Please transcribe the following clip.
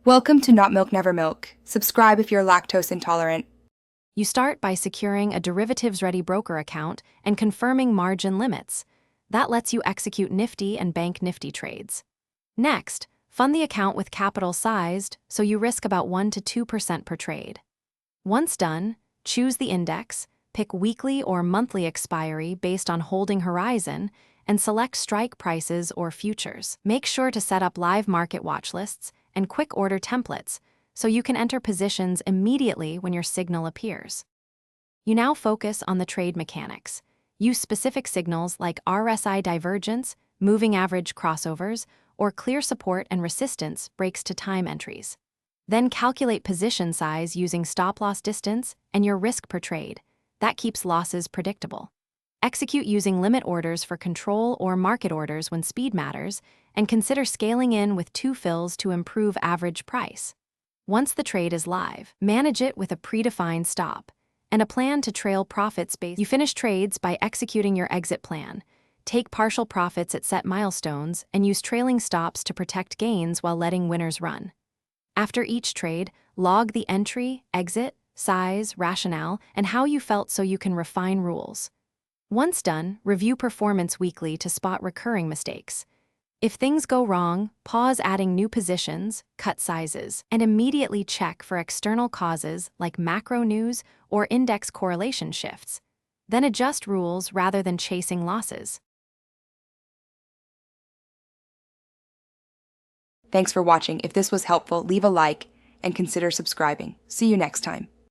Welcome to Not Milk Never Milk. Subscribe if you're lactose intolerant. You start by securing a derivatives-ready broker account and confirming margin limits. That lets you execute Nifty and Banknifty trades. Next, fund the account with capital sized so you risk about 1 to 2% per trade. Once done, choose the index, pick weekly or monthly expiry based on holding horizon, and select strike prices or futures. Make sure to set up live market watch lists and quick order templates so you can enter positions immediately when your signal appears. You now focus on the trade mechanics. Use specific signals like RSI divergence, moving average crossovers, or clear support and resistance breaks to time entries. Then calculate position size using stop-loss distance and your risk per trade. That keeps losses predictable. Execute using limit orders for control or market orders when speed matters, and consider scaling in with 2 fills to improve average price. Once the trade is live, manage it with a predefined stop and a plan to trail profits based. You finish trades by executing your exit plan. Take partial profits at set milestones and use trailing stops to protect gains while letting winners run. After each trade, log the entry, exit, size, rationale, and how you felt so you can refine rules. Once done, review performance weekly to spot recurring mistakes. If things go wrong, pause adding new positions, cut sizes, and immediately check for external causes like macro news or index correlation shifts. Then adjust rules rather than chasing losses. Thanks for watching. If this was helpful, leave a like and consider subscribing. See you next time.